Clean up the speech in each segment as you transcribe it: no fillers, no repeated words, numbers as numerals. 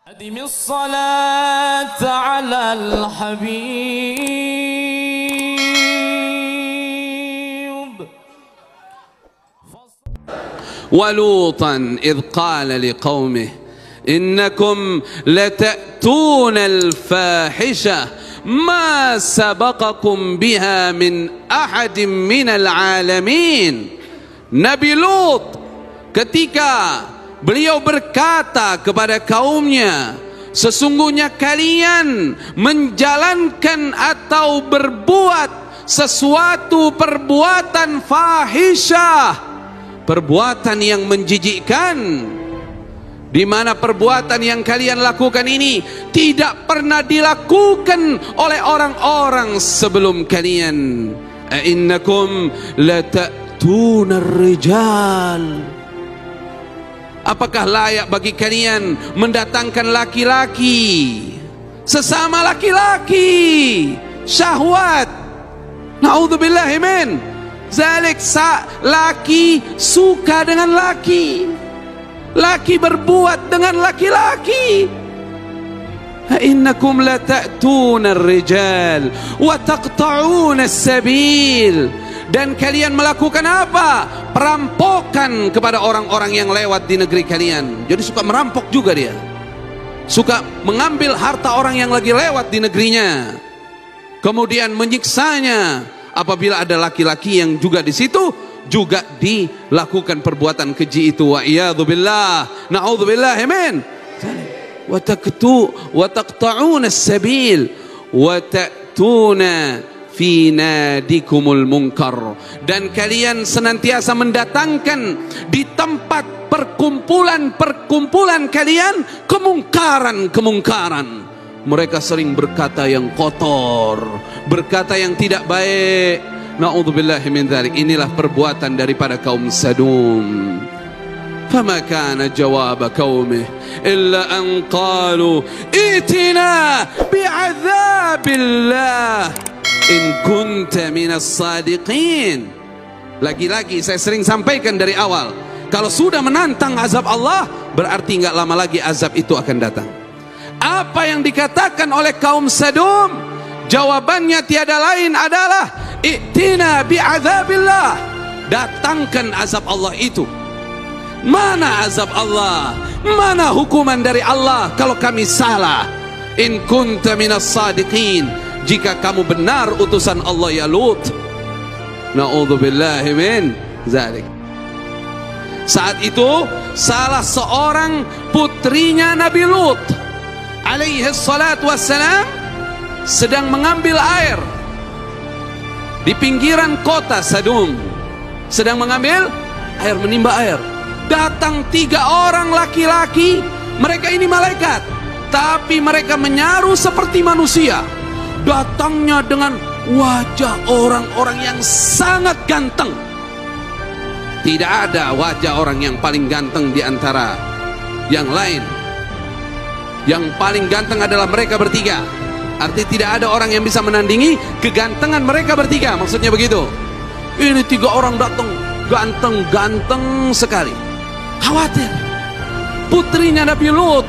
أدم الصلاة على الحبيب. ولوطا إذ قال لقومه إنكم لتأتون الفاحشة ما سبقكم بها من أحد من العالمين. Nabi Lut ketika beliau berkata kepada kaumnya, sesungguhnya kalian menjalankan atau berbuat sesuatu perbuatan fahisyah, perbuatan yang menjijikkan, di mana perbuatan yang kalian lakukan ini tidak pernah dilakukan oleh orang-orang sebelum kalian. Innakum lata'tunar rijal. Apakah layak bagi kalian mendatangkan laki-laki, sesama laki-laki, syahwat? Na'udzubillahi min zalik. Laki suka dengan laki, laki berbuat dengan laki-laki. Innakum lata'tuna ar-rijal wa taqta'una as-sabil. Dan kalian melakukan apa? Perampokan kepada orang-orang yang lewat di negeri kalian. Jadi suka merampok juga dia, suka mengambil harta orang yang lagi lewat di negerinya, kemudian menyiksanya. Apabila ada laki-laki yang juga di situ, juga dilakukan perbuatan keji itu. Wa iyadzubillah, na'udzubillah min. Wa taqta'una as-sabil wa ta'tuna fi nadikumul munkar. Dan kalian senantiasa mendatangkan di tempat perkumpulan kalian kemungkaran. Mereka sering berkata yang kotor, berkata yang tidak baik. Na'udzubillahi min dzalik. Inilah perbuatan daripada kaum Sadum. Fama kana jawab qaumih illa an qalu itina bi'adzabillah in kunta minas sadiqin. Lagi-lagi saya sering sampaikan dari awal, kalau sudah menantang azab Allah, berarti nggak lama lagi azab itu akan datang. Apa yang dikatakan oleh kaum Sadum, jawabannya tiada lain adalah i'tina bi'adzabillah. Datangkan azab Allah itu. Mana azab Allah? Mana hukuman dari Allah kalau kami salah? In kunta minas sadiqin, jika kamu benar utusan Allah ya Lut. Na'udzubillahi min zalik. Saat itu salah seorang putrinya Nabi Lut alaihi salatu wassalam sedang mengambil air di pinggiran kota Sadum. Sedang mengambil air, menimba air. Datang 3 orang laki-laki. Mereka ini malaikat, tapi mereka menyaru seperti manusia. Datangnya dengan wajah orang-orang yang sangat ganteng. Tidak ada wajah orang yang paling ganteng di antara yang lain. Yang paling ganteng adalah mereka bertiga. Artinya tidak ada orang yang bisa menandingi kegantengan mereka bertiga. Maksudnya begitu. Ini 3 orang datang ganteng-ganteng sekali. Khawatir putrinya Nabi Lut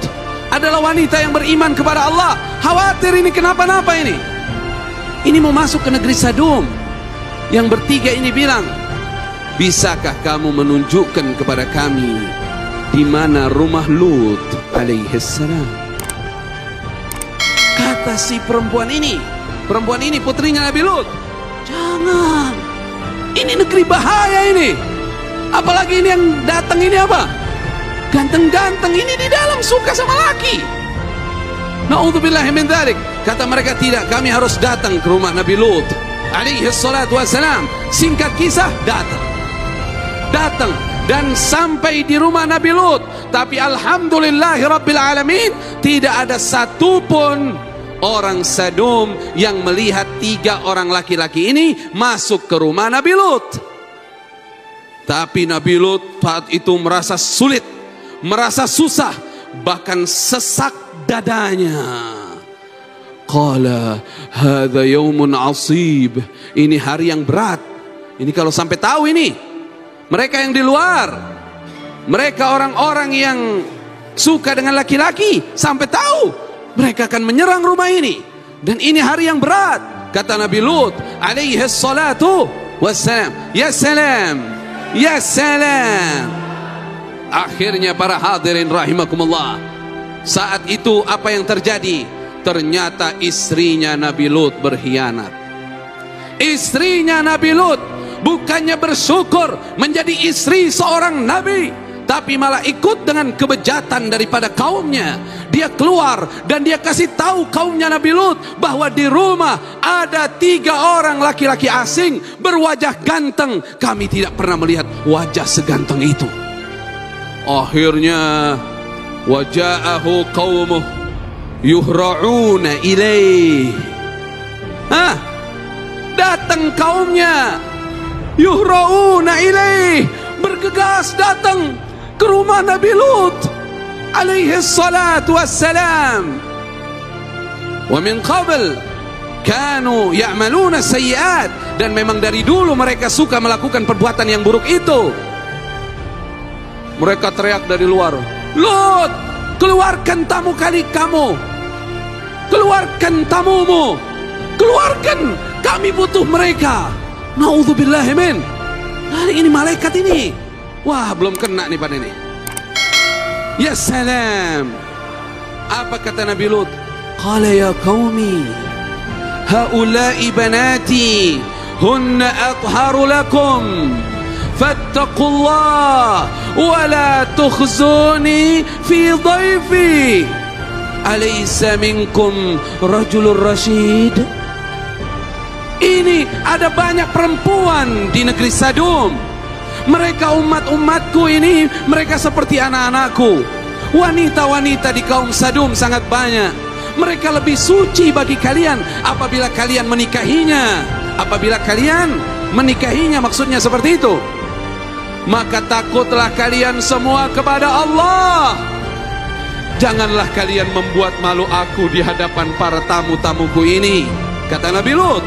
adalah wanita yang beriman kepada Allah. Khawatir ini kenapa-napa ini. Ini mau masuk ke negeri Sadum. Yang bertiga ini bilang, bisakah kamu menunjukkan kepada kami di mana rumah Lut alaihissalam? Kata si perempuan ini putrinya Nabi Lut, jangan. Ini negeri bahaya ini. Apalagi ini yang datang ini apa? Ganteng-ganteng ini di dalam suka sama laki. Na'udzubillahi min dzalik. Kata mereka, tidak, kami harus datang ke rumah Nabi Lut alaihi salatu wassalam. Singkat kisah, datang dan sampai di rumah Nabi Lut. Tapi alhamdulillahi rabbil alamin, tidak ada satupun orang Sadum yang melihat 3 orang laki-laki ini masuk ke rumah Nabi Lut. Tapi Nabi Lut saat itu merasa sulit, merasa susah, bahkan sesak dadanya. Qala hadza yaumun asib. Ini hari yang berat. Ini kalau sampai tahu ini, mereka yang di luar, mereka orang-orang yang suka dengan laki-laki, sampai tahu mereka akan menyerang rumah ini. Dan ini hari yang berat. Kata Nabi Lut alaihi salatu wassalam, ya salam, ya salam. Akhirnya para hadirin rahimakumullah, saat itu apa yang terjadi? Ternyata istrinya Nabi Lut berkhianat. Istrinya Nabi Lut bukannya bersyukur menjadi istri seorang nabi, tapi malah ikut dengan kebejatan daripada kaumnya. Dia keluar dan dia kasih tahu kaumnya Nabi Lut bahwa di rumah ada 3 orang laki-laki asing berwajah ganteng. Kami tidak pernah melihat wajah seganteng itu. Akhirnya waja'ahu qaumuh yuhra'una ilaih. Datang kaumnya, yuhra'una ilaih, bergegas datang ke rumah Nabi Lut alaihi salatu wassalam. Wa min qabl kanu ya'maluna sayyi'at, dan memang dari dulu mereka suka melakukan perbuatan yang buruk itu. Mereka teriak dari luar, Lut, keluarkan tamu kali kamu, keluarkan tamumu, keluarkan, kami butuh mereka. Naudzubillahi min. Hari ini malaikat ini, wah belum kena nih pada ini. Ya salam. Apa kata Nabi Lut? Qala ya qaumi haula'i banati hunna atharu lakum fattaqullah wa la tukhzuni fi dhaifi alaysa minkum rajulur rasyid. Ini ada banyak perempuan di negeri Sadum. Mereka umat-umatku ini, mereka seperti anak-anakku. Wanita-wanita di kaum Sadum sangat banyak. Mereka lebih suci bagi kalian apabila kalian menikahinya. Apabila kalian menikahinya, maksudnya seperti itu. Maka takutlah kalian semua kepada Allah. Janganlah kalian membuat malu aku di hadapan para tamu-tamuku ini. Kata Nabi Lut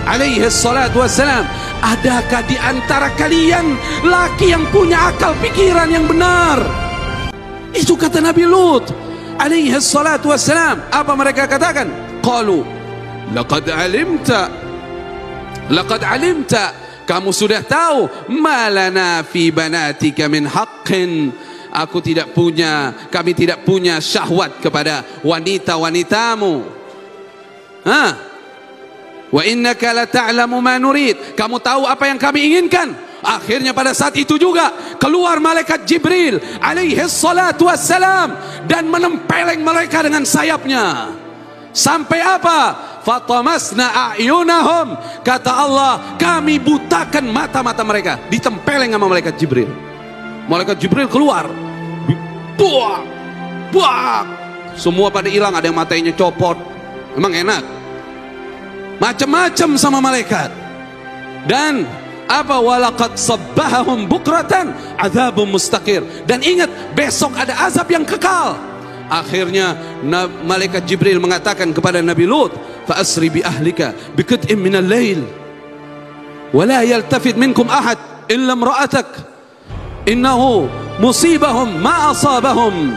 alaihi salatu wassalam, adakah di antara kalian laki yang punya akal pikiran yang benar? Itu kata Nabi Lut alaihi salatu wassalam. Apa mereka katakan? Qalu laqad alimta, kamu sudah tahu, malana fi banatika min haqqin, kami tidak punya syahwat kepada wanita-wanitamu. Wa innaka la ta'lamu ma nurid, kamu tahu apa yang kami inginkan. Akhirnya pada saat itu juga keluar malaikat Jibril alaihi salatu wassalam dan menempeleng mereka dengan sayapnya. Sampai apa? Fatamasna a'yunahum, kata Allah, kami butakan mata-mata mereka, ditempeleng sama malaikat Jibril. Malaikat Jibril keluar, buak, buak, semua pada hilang. Ada yang matanya copot, emang enak, macam-macam sama malaikat. Dan apa? Walaqad sabbahum bukratan adzabun mustaqir, dan ingat besok ada azab yang kekal. Akhirnya malaikat Jibril mengatakan kepada Nabi Lut, fa asri bi ahlika bi qit'in min al-lail wa la yaltafit minkum ahad illa imra'atak innahu musibahum ma asabahum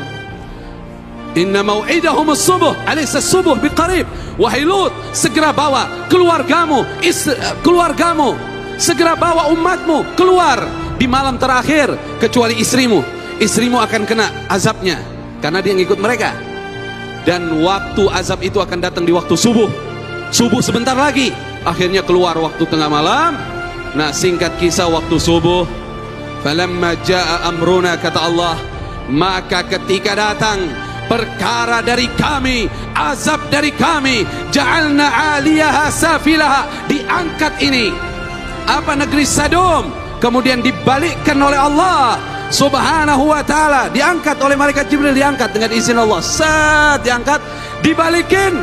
inna mau'idahum as-subuh alaysa as-subuh biqarib. Wahai Lut, segera bawa keluargamu, segera bawa umatmu keluar di malam terakhir, kecuali istrimu. Istrimu akan kena azabnya karena dia ngikut mereka. Dan waktu azab itu akan datang di waktu subuh. Subuh sebentar lagi. Akhirnya keluar waktu tengah malam. Nah, singkat kisah, waktu subuh, falamma jaa amruna, kata Allah, maka ketika datang perkara dari kami, azab dari kami, ja'alna 'aliyaha safilaha, diangkat ini apa, negeri Sadum, kemudian dibalikkan oleh Allah Subhanahu wa ta'ala, diangkat oleh malaikat Jibril, diangkat dengan izin Allah, set diangkat, dibalikin.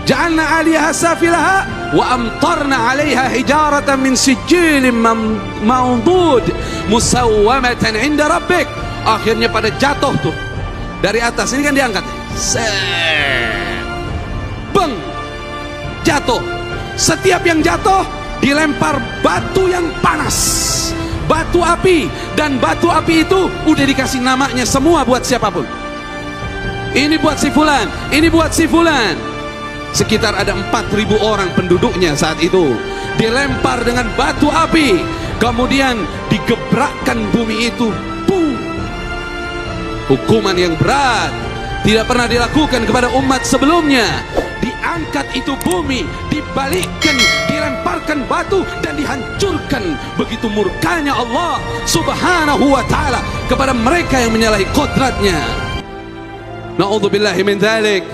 Ja'alna 'aliyaha safilaha wa amtarna 'alaiha hijaratan min sijilin mamdud musawwamatan 'inda rabbik. Akhirnya pada jatuh tuh dari atas ini kan diangkat, beng, jatuh. Setiap yang jatuh dilempar batu yang panas, batu api, dan batu api itu udah dikasih namanya semua buat siapapun. Ini buat si fulan, ini buat si fulan. Sekitar ada 4.000 orang penduduknya saat itu. Dilempar dengan batu api, kemudian digebrakkan bumi itu. Boom. Hukuman yang berat, tidak pernah dilakukan kepada umat sebelumnya. Diangkat itu bumi, dibalikkan, dilemparkan batu, dan dihancurkan. Begitu murkanya Allah subhanahu wa ta'ala kepada mereka yang menyalahi kodratnya. Na'udzubillahi min dzalik.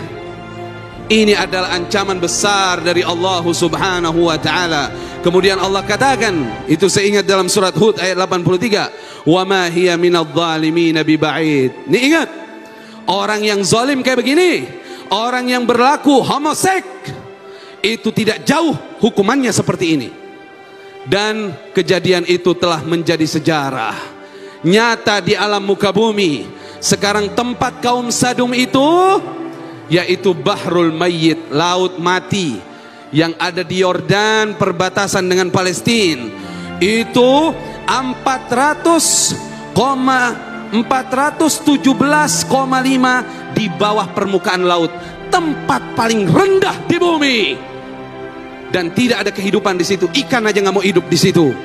Ini adalah ancaman besar dari Allah subhanahu wa ta'ala. Kemudian Allah katakan, itu saya ingat dalam surat Hud ayat 83, wa ma hiya minadh dhalimin biba'id. Ini ingat, orang yang zalim kayak begini, orang yang berlaku homoseks, itu tidak jauh hukumannya seperti ini. Dan kejadian itu telah menjadi sejarah nyata di alam muka bumi. Sekarang tempat kaum Sadum itu, yaitu Bahrul Mayyit, laut mati yang ada di Yordan perbatasan dengan Palestina, itu 417,5 di bawah permukaan laut, tempat paling rendah di bumi, dan tidak ada kehidupan di situ. Ikan aja nggak mau hidup di situ,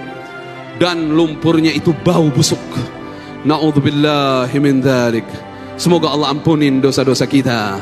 dan lumpurnya itu bau busuk. Na'udzubillahi min dzalik. Semoga Allah ampunin dosa-dosa kita.